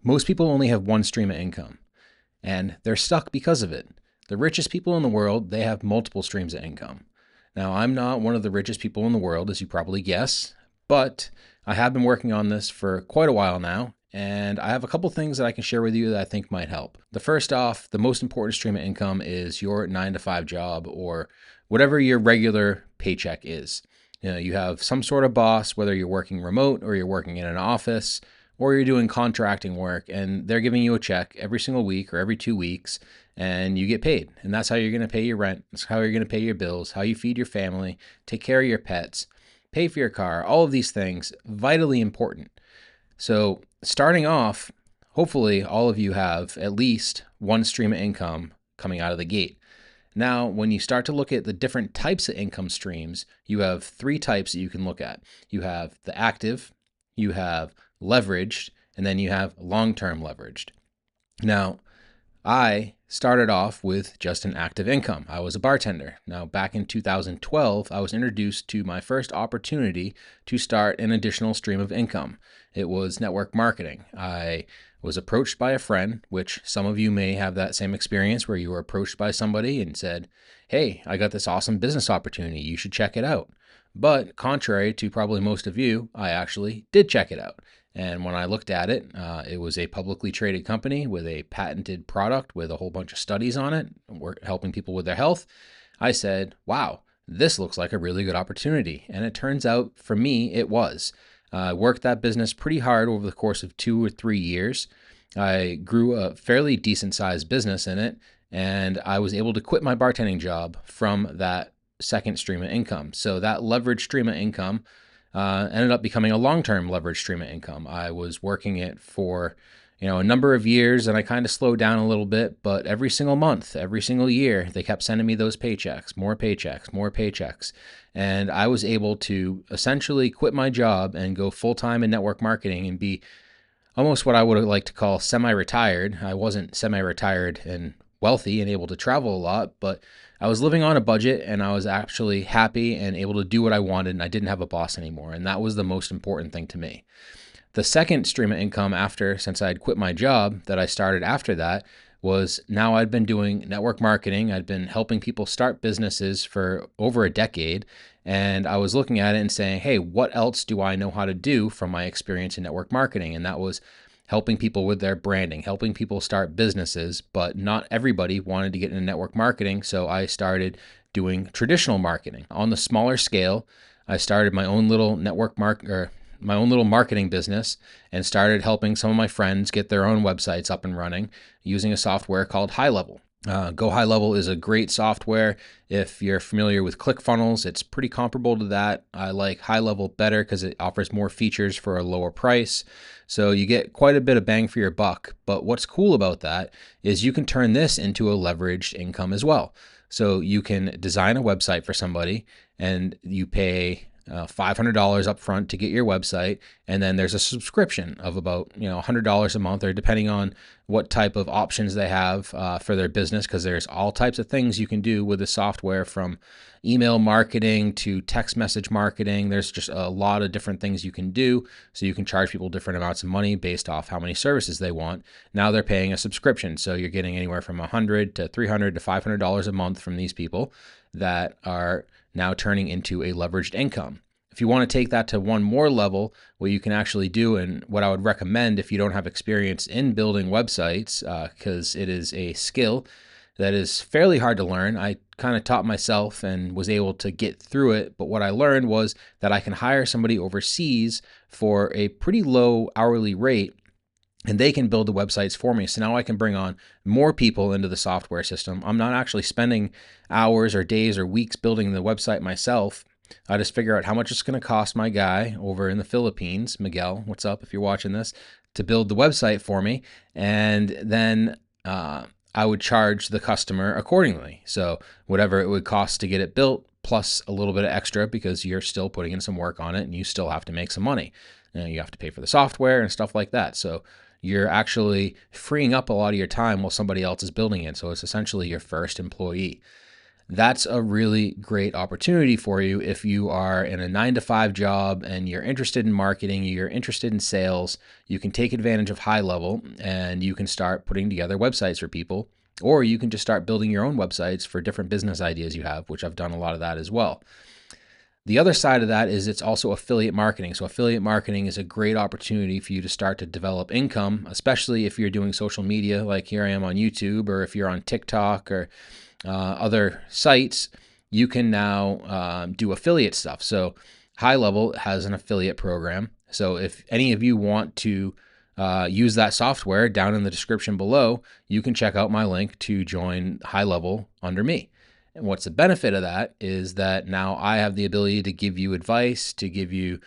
Most people only have one stream of income, and they're stuck because of it. The richest people in the world, they have multiple streams of income. Now, I'm not one of the richest people in the world, as you probably guess, but I have been working on this for quite a while now, and I have a couple things that I can share with you that I think might help. The first off, the most important stream of income is your 9 to 5 job or whatever your regular paycheck is. You have some sort of boss, whether you're working remote or you're working in an office or you're doing contracting work, and they're giving you a check every single week or every 2 weeks, and you get paid. And that's how you're going to pay your rent. That's how you're going to pay your bills, how you feed your family, take care of your pets, pay for your car, all of these things, vitally important. So starting off, hopefully all of you have at least one stream of income coming out of the gate. Now, when you start to look at the different types of income streams, you have 3 types that you can look at. You have the active, you have leveraged, and then you have long-term leveraged. Now, I started off with just an active income. I was a bartender. Now, back in 2012, I was introduced to my first opportunity to start an additional stream of income. It was network marketing. I was approached by a friend, which some of you may have that same experience where you were approached by somebody and said, "Hey, I got this awesome business opportunity. You should check it out." But contrary to probably most of you, I actually did check it out. And when I looked at it, it was a publicly traded company with a patented product with a whole bunch of studies on it, helping people with their health. I said, wow, this looks like a really good opportunity. And it turns out for me, it was. I worked that business pretty hard over the course of 2 or 3 years. I grew a fairly decent sized business in it, and I was able to quit my bartending job from that second stream of income. So that leveraged stream of income ended up becoming a long-term leverage stream of income. I was working it for, a number of years, and I kind of slowed down a little bit, but every single month, every single year, they kept sending me those paychecks, more paychecks, more paychecks. And I was able to essentially quit my job and go full-time in network marketing and be almost what I would like to call semi-retired. I wasn't semi-retired and wealthy and able to travel a lot, but I was living on a budget and I was actually happy and able to do what I wanted, and I didn't have a boss anymore. And that was the most important thing to me. The second stream of income since I'd quit my job that I started after that was now I'd been doing network marketing. I'd been helping people start businesses for over a decade. And I was looking at it and saying, hey, what else do I know how to do from my experience in network marketing? And that was helping people with their branding, helping people start businesses, but not everybody wanted to get into network marketing. So I started doing traditional marketing. On the smaller scale, I started my own little my own little marketing business and started helping some of my friends get their own websites up and running using a software called High Level. Go High Level is a great software. If you're familiar with ClickFunnels, it's pretty comparable to that. I like High Level better because it offers more features for a lower price. So you get quite a bit of bang for your buck. But what's cool about that is you can turn this into a leveraged income as well. So you can design a website for somebody and you pay $500 up front to get your website, and then there's a subscription of about $100 a month, or depending on what type of options they have for their business, because there's all types of things you can do with the software, from email marketing to text message marketing. There's just a lot of different things you can do, so you can charge people different amounts of money based off how many services they want. Now they're paying a subscription, so you're getting anywhere from $100 to $300 to $500 a month from these people that are now turning into a leveraged income. If you want to take that to one more level, what you can actually do, and what I would recommend if you don't have experience in building websites, because it is a skill that is fairly hard to learn. I kind of taught myself and was able to get through it, but what I learned was that I can hire somebody overseas for a pretty low hourly rate, and they can build the websites for me. So now I can bring on more people into the software system. I'm not actually spending hours or days or weeks building the website myself. I just figure out how much it's going to cost my guy over in the Philippines, Miguel, what's up if you're watching this, to build the website for me. And then I would charge the customer accordingly. So whatever it would cost to get it built, plus a little bit of extra, because you're still putting in some work on it and you still have to make some money. You have to pay for the software and stuff like that. So you're actually freeing up a lot of your time while somebody else is building it. So it's essentially your first employee. that's a really great opportunity for you if you are in a 9 to 5 job and you're interested in marketing, you're interested in sales. You can take advantage of High Level and you can start putting together websites for people, or you can just start building your own websites for different business ideas you have, which I've done a lot of that as well. The other side of that is it's also affiliate marketing. So affiliate marketing is a great opportunity for you to start to develop income, especially if you're doing social media like here I am on YouTube, or if you're on TikTok or other sites. You can now do affiliate stuff. So High Level has an affiliate program. So if any of you want to use that software, down in the description below, you can check out my link to join High Level under me. And what's the benefit of that is that now I have the ability to give you advice, to give you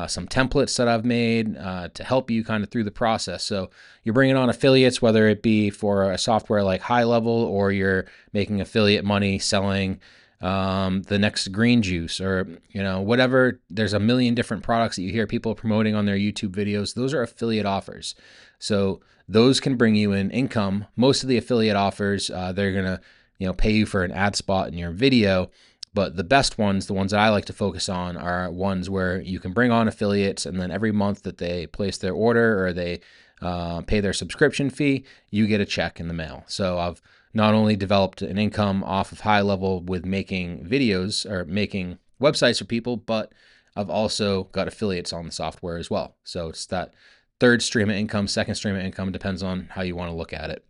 some templates that I've made to help you kind of through the process. So you're bringing on affiliates, whether it be for a software like High Level, or you're making affiliate money selling the next green juice, or whatever. There's a million different products that you hear people promoting on their YouTube videos. Those are affiliate offers. So those can bring you in income. Most of the affiliate offers, they're gonna pay you for an ad spot in your video. But the best ones, the ones that I like to focus on, are ones where you can bring on affiliates, and then every month that they place their order or they pay their subscription fee, you get a check in the mail. So I've not only developed an income off of High Level with making videos or making websites for people, but I've also got affiliates on the software as well. So it's that third stream of income, second stream of income, depends on how you want to look at it.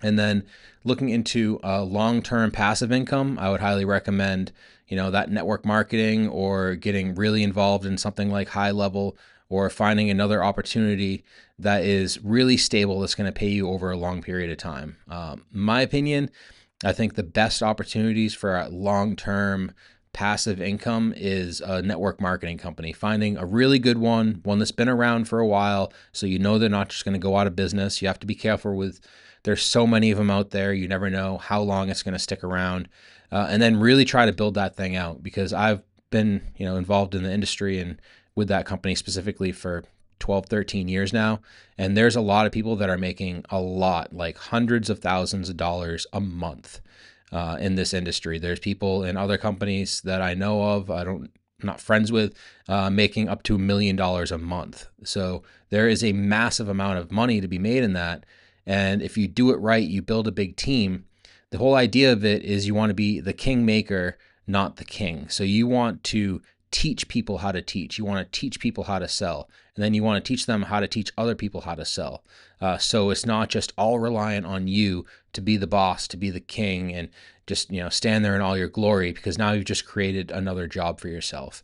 And then looking into long-term passive income, I would highly recommend, that network marketing, or getting really involved in something like High Level, or finding another opportunity that is really stable, that's going to pay you over a long period of time. My opinion, I think the best opportunities for a long-term passive income is a network marketing company. Finding a really good one that's been around for a while, so they're not just going to go out of business. You have to be careful with, there's so many of them out there. You never know how long it's going to stick around. And then really try to build that thing out, because I've been, involved in the industry and with that company specifically for 12, 13 years now. And there's a lot of people that are making a lot, like hundreds of thousands of dollars a month in this industry. There's people in other companies that I know of, I'm not friends with, making up to $1 million a month. So there is a massive amount of money to be made in that. And if you do it right, you build a big team. The whole idea of it is you want to be the kingmaker, not the king. So you want to teach people how to teach. You want to teach people how to sell. And then you want to teach them how to teach other people how to sell. So it's not just all reliant on you to be the boss, to be the king, and just stand there in all your glory, because now you've just created another job for yourself.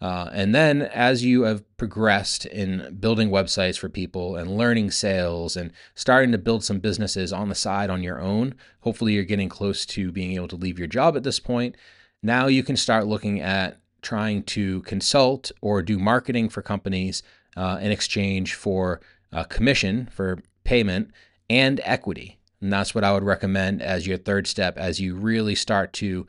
And then as you have progressed in building websites for people and learning sales and starting to build some businesses on the side on your own, hopefully you're getting close to being able to leave your job at this point. Now you can start looking at trying to consult or do marketing for companies in exchange for commission, for payment, and equity. And that's what I would recommend as your third step, as you really start to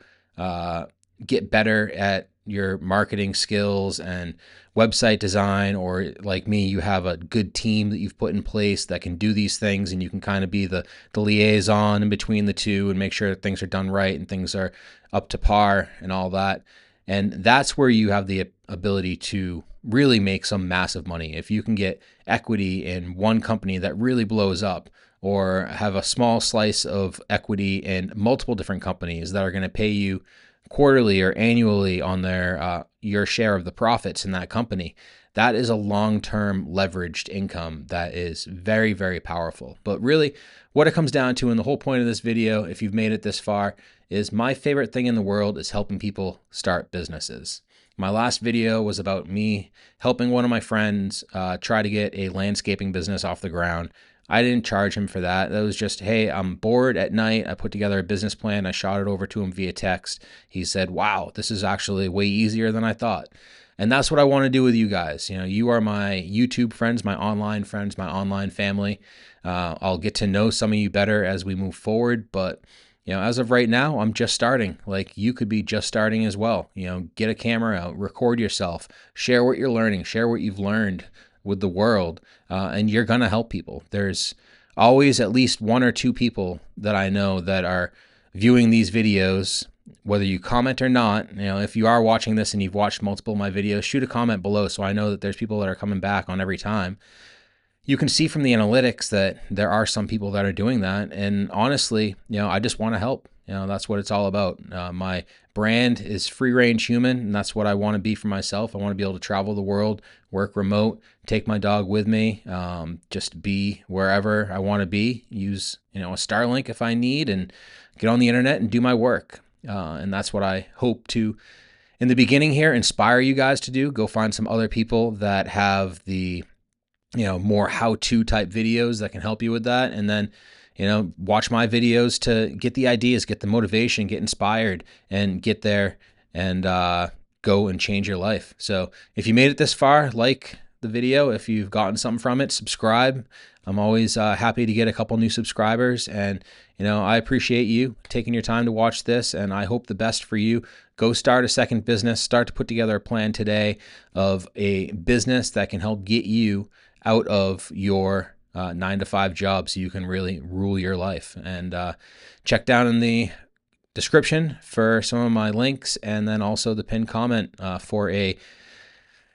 get better at your marketing skills and website design, or like me, you have a good team that you've put in place that can do these things, and you can kind of be the liaison in between the two and make sure that things are done right and things are up to par and all that. And that's where you have the ability to really make some massive money. If you can get equity in one company that really blows up, or have a small slice of equity in multiple different companies that are going to pay you quarterly or annually on their your share of the profits in that company, that is a long-term leveraged income that is very, very powerful. But really what it comes down to, and the whole point of this video, if you've made it this far, is my favorite thing in the world is helping people start businesses. My last video was about me helping one of my friends try to get a landscaping business off the ground. I didn't charge him for that. That was just, hey, I'm bored at night. I put together a business plan. I shot it over to him via text. He said, wow, this is actually way easier than I thought. And that's what I want to do with you guys. You are my YouTube friends, my online friends, my online family. I'll get to know some of you better as we move forward. But as of right now, I'm just starting. Like, you could be just starting as well. Get a camera out, record yourself, share what you're learning, share what you've learned with the world, and you're going to help people. There's always at least one or two people that I know that are viewing these videos whether you comment or not, if you are watching this and you've watched multiple of my videos, shoot a comment below so I know that there's people that are coming back on every time. You can see from the analytics that there are some people that are doing that. And honestly, I just want to help. That's what it's all about. My brand is Free Range Human, and that's what I want to be for myself. I want to be able to travel the world, work remote, take my dog with me, just be wherever I want to be, use, a Starlink if I need, and get on the internet and do my work. And that's what I hope to, in the beginning here, inspire you guys to do. Go find some other people that have the more how-to type videos that can help you with that. And then, watch my videos to get the ideas, get the motivation, get inspired, and get there and go and change your life. So if you made it this far, like the video. If you've gotten something from it, subscribe. I'm always happy to get a couple new subscribers. And, I appreciate you taking your time to watch this, and I hope the best for you. Go start a second business. Start to put together a plan today of a business that can help get you out of your 9-to-5 job so you can really rule your life. And check down in the description for some of my links, and then also the pinned comment for a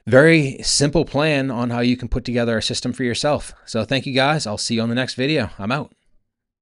very simple plan on how you can put together a system for yourself. So thank you guys. I'll see you on the next video. I'm out.